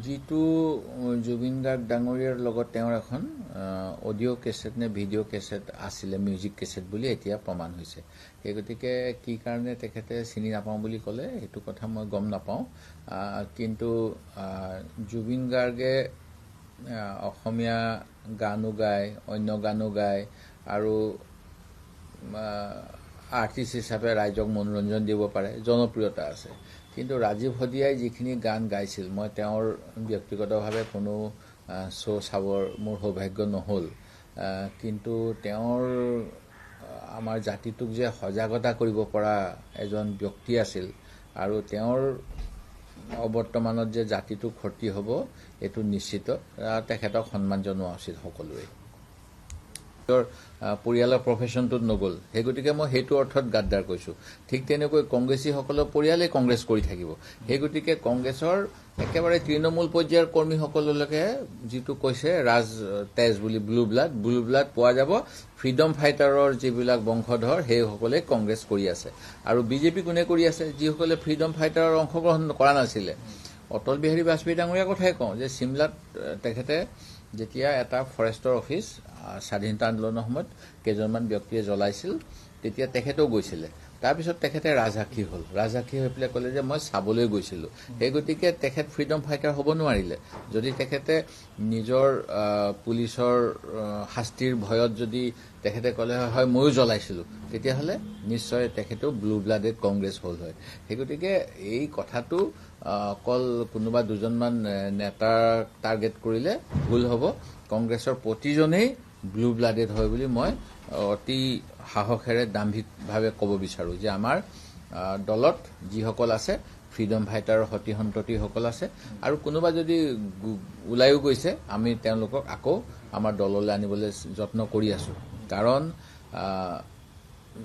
যিটো জুবিন গাৰ্গ ডাঙৰীয়াৰ লগত তেওঁৰ এখন অডিঅ' কেছেট নে ভিডিঅ' কেছেট আছিলে, মিউজিক কেছেট বুলি এতিয়া প্ৰমাণ হৈছে। সেই গতিকে কি কাৰণে তেখেতে চিনি নাপাওঁ বুলি ক'লে সেইটো কথা মই গম নাপাওঁ। কিন্তু জুবিন গাৰ্গে অসমীয়া গানো গায়, অন্য গানো গায় আৰু আৰ্টিষ্ট হিচাপে ৰাইজক মনোৰঞ্জন দিব পাৰে, জনপ্ৰিয়তা আছে। কিন্তু ৰাজীৱ হদিয়াই যিখিনি গান গাইছিল, মই তেওঁৰ ব্যক্তিগতভাৱে কোনো শ্ব' চাবৰ মোৰ সৌভাগ্য নহ'ল। কিন্তু তেওঁৰ আমাৰ জাতিটোক যে সজাগতা কৰিব পৰা এজন ব্যক্তি আছিল আৰু তেওঁৰ অৱৰ্তমানত যে জাতিটো ক্ষতি হ'ব এইটো নিশ্চিত। তেখেতক সন্মান জনোৱা উচিত সকলোৱে। পৰিয়ালৰ প্ৰফেশ্যনটোত নগ'ল, সেই গতিকে মই সেইটো অৰ্থত গাদ্দাৰ কৈছোঁ। ঠিক তেনেকৈ কংগ্ৰেছীসকলৰ পৰিয়ালেই কংগ্ৰেছ কৰি থাকিব। সেই গতিকে কংগ্ৰেছৰ একেবাৰে তৃণমূল পৰ্যায়ৰ কৰ্মীসকললৈকে যিটো কৈছে ৰাজ তেজ বুলি, ব্লু ব্লাড পোৱা যাব। ফ্ৰীডম ফাইটাৰৰ যিবিলাক বংশধৰ সেইসকলে কংগ্ৰেছ কৰি আছে। আৰু বিজেপি কোনে কৰি আছে? যিসকলে ফ্ৰীডম ফাইটাৰৰ অংশগ্ৰহণ কৰা নাছিলে। অটল বিহাৰী বাজপেয়ী ডাঙৰীয়াৰ কথাই কওঁ যে চিমলাত তেখেতে যেতিয়া এটা ফৰেষ্টৰ অফিচ স্বাধীনতা আন্দোলনৰ সময়ত কেইজনমান ব্যক্তিয়ে জ্বলাইছিল, তেতিয়া তেখেতেও গৈছিলে। তাৰপিছত তেখেতে ৰাজসাক্ষী হ'ল। ৰাজসাক্ষী হৈ পেলাই ক'লে যে মই চাবলৈ গৈছিলোঁ। সেই গতিকে তেখেত ফ্ৰীডম ফাইটাৰ হ'ব নোৱাৰিলে। যদি তেখেতে নিজৰ পুলিচৰ শাস্তিৰ ভয়ত যদি তেখেতে ক'লে হয় ময়ো জ্বলাইছিলোঁ, তেতিয়াহ'লে নিশ্চয় তেখেতেও ব্লু ব্লাডেড কংগ্ৰেছ হ'ল হয়। সেই গতিকে এই কথাটো অকল কোনোবা দুজনমান নেতাক টাৰ্গেট কৰিলে ভুল হ'ব। কংগ্ৰেছৰ প্ৰতিজনেই ব্লু ব্লাডেড হয় বুলি মই অতি সাহসেৰে দাম্ভিকভাৱে ক'ব বিচাৰোঁ যে আমাৰ দলত যিসকল আছে ফ্ৰীডম ফাইটাৰৰ সতি সন্ততিসকল আছে। আৰু কোনোবা যদি ওলায়ো গৈছে আমি তেওঁলোকক আকৌ আমাৰ দললৈ আনিবলৈ যত্ন কৰি আছোঁ। কাৰণ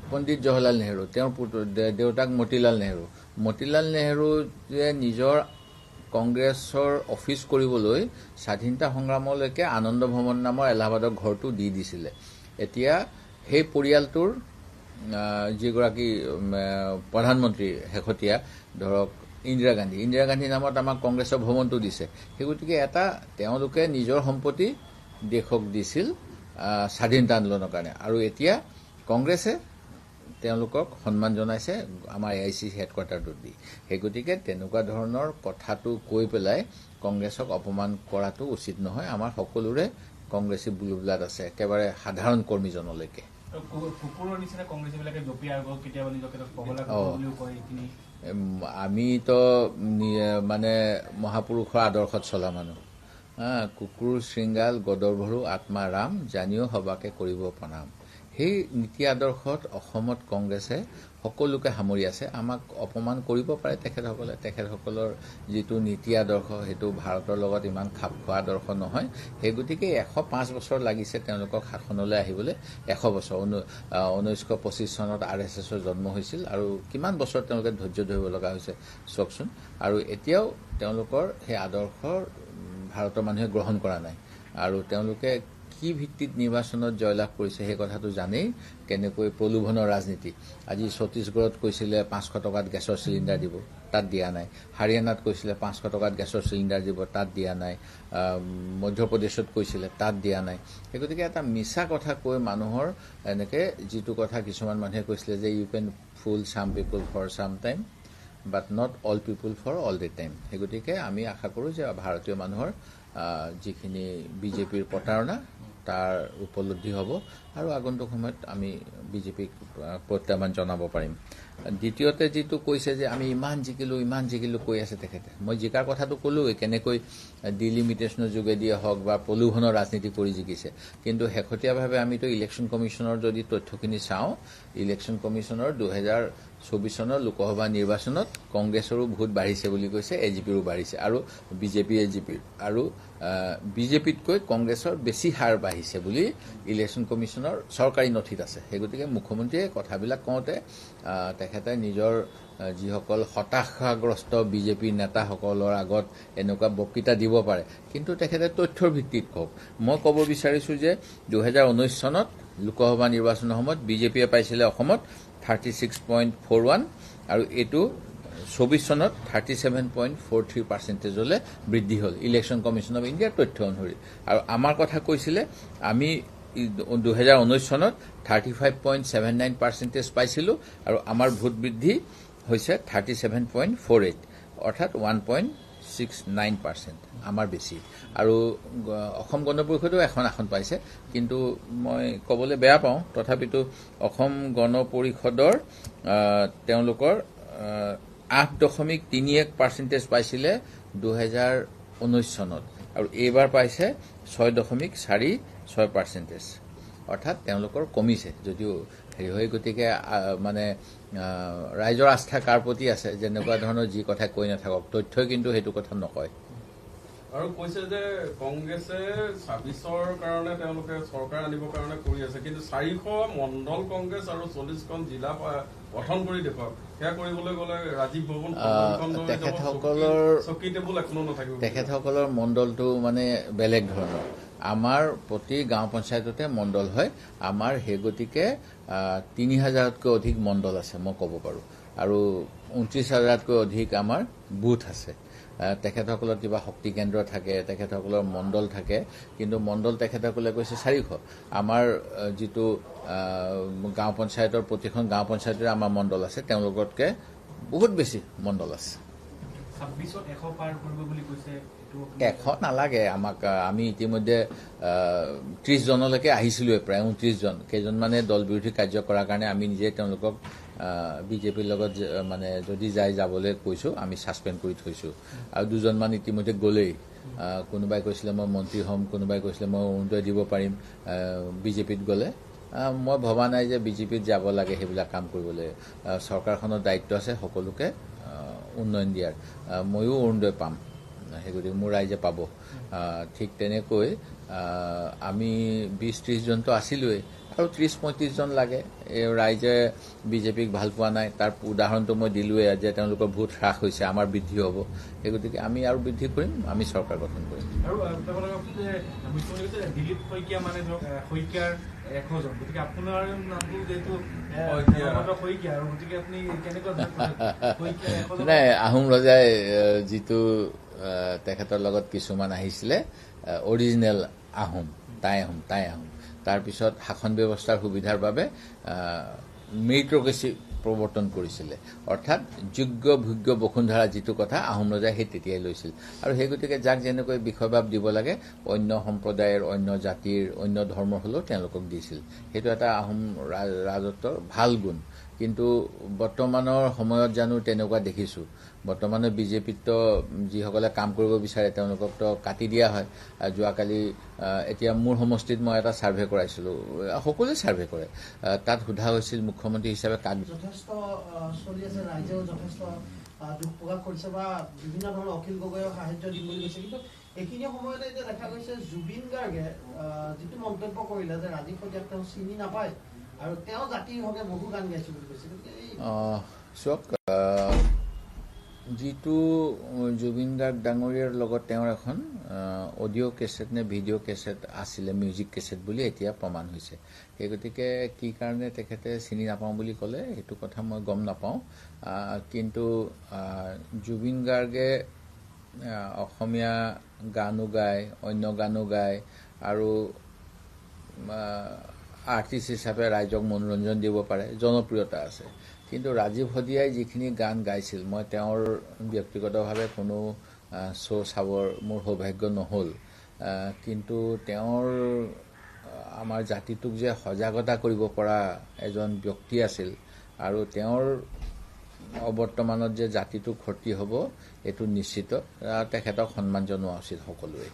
পণ্ডিত জৱাহৰলাল নেহৰু, তেওঁৰ দেউতাক মতিলাল নেহৰুৱে নিজৰ কংগ্ৰেছৰ অফিচ কৰিবলৈ স্বাধীনতা সংগ্ৰামলৈকে আনন্দ ভৱন নামৰ এলাহাবাদৰ ঘৰটো দি দিছিলে। এতিয়া সেই পৰিয়ালটোৰ যিগৰাকী প্ৰধানমন্ত্ৰী শেহতীয়া ধৰক ইন্দিৰা গান্ধী নামত আমাক কংগ্ৰেছৰ ভৱনটো দিছে। সেই গতিকে এটা তেওঁলোকে নিজৰ সম্পত্তি দেশক দিছিল স্বাধীনতা আন্দোলনৰ কাৰণে, আৰু এতিয়া কংগ্ৰেছে তেওঁলোকক সন্মান জনাইছে আমাৰ AICC হেডকোৱাৰ্টাৰটোত দি। সেই গতিকে তেনেকুৱা ধৰণৰ কথাটো কৈ পেলাই কংগ্ৰেছক অপমান কৰাটো উচিত নহয়। আমাৰ সকলোৰে কংগ্ৰেছী ব্লু ব্লাড আছে, একেবাৰে সাধাৰণ কৰ্মীজনলৈকে। আমিতো মানে মহাপুৰুষৰ আদৰ্শত চলা মানুহ। কুকুৰ শৃংগাল গদৰ ভৰু আত্মা ৰাম, জানিও সবাকে কৰিব প্ৰণাম। সেই নীতি আদৰ্শত অসমত কংগ্ৰেছে সকলোকে সামৰি আছে। আমাক অপমান কৰিব পাৰে তেখেতসকলৰ যিটো নীতি আদৰ্শ সেইটো ভাৰতৰ লগত ইমান খাপ খোৱা আদৰ্শ নহয়। সেই গতিকে 105 বছৰ লাগিছে তেওঁলোকক শাসনলৈ আহিবলৈ। 100 বছৰ 1925 চনত RSSৰ জন্ম হৈছিল, আৰু কিমান বছৰ তেওঁলোকে ধৈৰ্য ধৰিব লগা হৈছে চাওকচোন। আৰু এতিয়াও তেওঁলোকৰ সেই আদৰ্শ ভাৰতৰ মানুহে গ্ৰহণ কৰা নাই। আৰু তেওঁলোকে কি ভিত্তিত নিৰ্বাচনত জয়লাভ কৰিছে সেই কথাটো জানেই। কেনেকৈ প্ৰলোভনৰ ৰাজনীতি। আজি ছত্তীশগড়ত কৈছিলে 500 টকাত গেছৰ চিলিণ্ডাৰ দিব, তাত দিয়া নাই। হাৰিয়ানাত কৈছিলে 500 টকাত গেছৰ চিলিণ্ডাৰ দিব, তাত দিয়া নাই। মধ্যপ্ৰদেশত কৈছিলে, তাত দিয়া নাই। সেই গতিকে এটা মিছা কথা কৈ মানুহৰ এনেকৈ যিটো কথা কিছুমান মানুহে কৈছিলে যে U can fool some people for some time but not all people for all the time. সেই গতিকে আমি আশা কৰোঁ যে ভাৰতীয় মানুহৰ যিখিনি বিজেপিৰ প্ৰতাৰণা তাৰ উপলব্ধি হ'ব, আৰু আগন্তুক সময়ত আমি বিজেপিক প্ৰত্যাহ্বান জনাব পাৰিম। দ্বিতীয়তে যিটো কৈছে যে আমি ইমান জিকিলোঁ কৈ আছে তেখেতে। মই জিকাৰ কথাটো ক'লোৱেই, কেনেকৈ ডিলিমিটেশ্যনৰ যোগেদিয়ে হওক বা প্ৰলোভনৰ ৰাজনীতি কৰি জিকিছে। কিন্তু শেহতীয়াভাৱে আমিতো ইলেকশ্যন কমিশ্যনৰ যদি তথ্যখিনি চাওঁ, ইলেকশ্যন কমিশ্যনৰ 2024 চনৰ লোকসভা নিৰ্বাচনত কংগ্ৰেছৰো ভোট বাঢ়িছে বুলি কৈছে, AGPৰো বাঢ়িছে, আৰু AGPৰ আৰু বিজেপিতকৈ কংগ্ৰেছৰ বেছি হাৰ বাঢ়িছে বুলি ইলেকশ্যন কমিশ্যনৰ চৰকাৰী নথিত আছে। সেই গতিকে মুখ্যমন্ত্ৰীয়ে কথাবিলাক কওঁতে তেখেতে নিজৰ যিসকল হতাশাগ্ৰস্ত বিজেপিৰ নেতাসকলৰ আগত এনেকুৱা বক্তৃতা দিব পাৰে, কিন্তু তেখেতে তথ্যৰ ভিত্তিত কওক। মই ক'ব বিচাৰিছোঁ যে 2019 চনত লোকসভা নিৰ্বাচনৰ সময়ত বিজেপিয়ে পাইছিলে অসমত 36.41, আৰু এইটো 24 চনত 37.43%লৈ বৃদ্ধি হ'ল ইলেকশ্যন কমিশ্যন অফ ইণ্ডিয়াৰ তথ্য অনুসৰি। আৰু আমাৰ কথা কৈছিলে আমি 2019 চনত 35.79% পাইছিলোঁ আৰু আমাৰ ভোট বৃদ্ধি হৈছে 37.48, অৰ্থাৎ 1.69% আমাৰ বেছি। আৰু অসম গণ পৰিষদেও এখন আসন পাইছে, কিন্তু মই ক'বলৈ বেয়া পাওঁ, তথাপিতো অসম গণ পৰিষদৰ তেওঁলোকৰ 8.31% পাইছিলে 2019 চনত, আৰু এইবাৰ পাইছে 6.46%, অৰ্থাৎ তেওঁলোকৰ কমিছে যদিও হেৰি হয়। গতিকে মানে ৰাইজৰ আস্থা কাৰ প্ৰতি আছে, যেনেকুৱা ধৰণৰ যি কথা কৈ নাথাকক, তথ্যই কিন্তু সেইটো কথা নকয়। আৰু কৈছে যে কংগ্ৰেছে 26ৰ কাৰণে তেওঁলোকে চৰকাৰ আনিবৰ কাৰণে কৰি আছে, কিন্তু 400 মণ্ডল কংগ্ৰেছ আৰু 40খন জিলা গঠন কৰি দেখুৱাওক, সেয়া কৰিবলৈ গ'লে ৰাজীৱ ভৱন চকী টেবুল এখনো নাথাকিব। তেখেতসকলৰ মণ্ডলটো মানে বেলেগ ধৰণৰ। আমাৰ প্ৰতি গাঁও পঞ্চায়ততে মণ্ডল হয়। আমাৰ সেই গতিকে 3000তকৈ অধিক মণ্ডল আছে মই ক'ব পাৰোঁ, আৰু 29,000তকৈ অধিক আমাৰ বুথ আছে। তেখেতসকলৰ কিবা শক্তি কেন্দ্ৰ থাকে, তেখেতসকলৰ মণ্ডল থাকে, কিন্তু মণ্ডল তেখেতসকলে কৈছে 400। আমাৰ যিটো গাঁও পঞ্চায়তৰ প্ৰতিখন গাঁও পঞ্চায়তৰে আমাৰ মণ্ডল আছে, তেওঁলোকতকৈ বহুত বেছি মণ্ডল আছে। 26ত 100 পাৰ কৰিব বুলি কৈছে। 100 নালাগে আমাক, আমি ইতিমধ্যে 30 জনলৈকে আহিছিলোৱে, প্ৰায় 29 জন। কেইজনমানে দল বিৰোধী কাৰ্য কৰাৰ কাৰণে আমি নিজে তেওঁলোকক বিজেপিৰ লগত মানে যদি যাবলৈ কৈছোঁ, আমি ছাছপেণ্ড কৰি থৈছোঁ। আৰু 2জনমান ইতিমধ্যে গ'লেই। কোনোবাই কৈছিলে মই মন্ত্ৰী হ'ম, কোনোবাই কৈছিলে মই অৰুণোদয় দিব পাৰিম বিজেপিত গ'লে। মই ভবা নাই যে বিজেপিত যাব লাগে সেইবিলাক কাম কৰিবলৈ। চৰকাৰখনৰ দায়িত্ব আছে সকলোকে উন্নয়ন দিয়াৰ। ময়ো অৰুণোদয় পাম, সেই গতিকে মোৰ ৰাইজে পাব। ঠিক তেনেকৈ আমি 20-30 জনটো আছিলোৱেই, আৰু 30-35 জন লাগে। এই ৰাইজে বিজেপিক ভাল পোৱা নাই, তাৰ উদাহৰণটো মই দিলোৱে যে তেওঁলোকৰ ভোট হ্ৰাস হৈছে, আমাৰ বৃদ্ধি হ'ব। সেই গতিকে আমি আৰু বৃদ্ধি কৰিম, আমি চৰকাৰ গঠন কৰিম। আৰু দিলীপ শইকীয়া মানে ধৰক শইকীয়াৰ 100 জন, গতিকে আপোনাৰ নামটো যিহেতু শইকীয়া, আৰু গতিকে আপুনি কেনেকুৱা নাই, আহোম ৰজাই যিটো তেখেতৰ লগত কিছুমান আহিছিলে অৰিজিনেল আহোম, টাই আহোম। তাৰপিছত শাসন ব্যৱস্থাৰ সুবিধাৰ বাবে মেৰিটক্ৰেচি প্ৰৱৰ্তন কৰিছিলে, অৰ্থাৎ যোগ্য ভোগ্য বসুন্ধৰা যিটো কথা আহোম ৰজাই সেই তেতিয়াই লৈছিল। আৰু সেই গতিকে যাক যেনেকৈ বিষয়ভাৱ দিব লাগে, অন্য সম্প্ৰদায়ৰ, অন্য জাতিৰ, অন্য ধৰ্মৰ হ'লেও তেওঁলোকক দিছিল। সেইটো এটা আহোম ৰাজত্বৰ ভাল গুণ। কিন্তু বৰ্তমানৰ সময়ত জানো তেনেকুৱা দেখিছোঁ? বৰ্তমানৰ বিজেপিত যিসকলে কাম কৰিব বিচাৰে তেওঁলোককতো কাটি দিয়া হয়। যোৱাকালি এতিয়া মোৰ সমষ্টিত মই এটা ছাৰ্ভে কৰাইছিলোঁ, সকলোৱে ছাৰ্ভে কৰে। তাত সোধা হৈছিল মুখ্যমন্ত্ৰী হিচাপে কাক যথেষ্ট চলি আছে, ৰাইজেও যথেষ্ট দুখ প্ৰকাশ কৰিছে বা বিভিন্ন ধৰণৰ অখিল গগৈয়েও সাহায্য দিম বুলি কৈছে। কিন্তু এইখিনি সময়তে এতিয়া দেখা গৈছে জুবিন গাৰ্গে যিটো মন্তব্য কৰিলে যে ৰাজীৱ শইকীয়াক তেওঁ চিনি নাপায় আৰু তেওঁ জাতিৰ হকে বহু গান গাইছে বুলি কৈছে। চাওক, যিটো জুবিন গাৰ্গ ডাঙৰীয়াৰ লগত তেওঁৰ এখন অডিঅ' কেছেট নে ভিডিঅ' কেছেট আছিলে, মিউজিক কেছেট বুলি এতিয়া প্ৰমাণ হৈছে। সেই গতিকে কি কাৰণে তেখেতে চিনি নাপাওঁ বুলি ক'লে সেইটো কথা মই গম নাপাওঁ। কিন্তু জুবিন গাৰ্গে অসমীয়া গানো গায়, অন্য গানো গায়, আৰু আৰ্টিষ্ট হিচাপে ৰাইজক মনোৰঞ্জন দিব পাৰে, জনপ্ৰিয়তা আছে। কিন্তু ৰাজীৱ হদিয়াই যিখিনি গান গাইছিল, মই তেওঁৰ ব্যক্তিগতভাৱে কোনো শ্ব' চাবৰ মোৰ সৌভাগ্য নহ'ল। কিন্তু তেওঁৰ আমাৰ জাতিটোক যে সজাগতা কৰিব পৰা এজন ব্যক্তি আছিল, আৰু তেওঁৰ অৱৰ্তমানত যে জাতিটো ক্ষতি হ'ব এইটো নিশ্চিত। তেখেতক সন্মান জনোৱা উচিত সকলোৱে।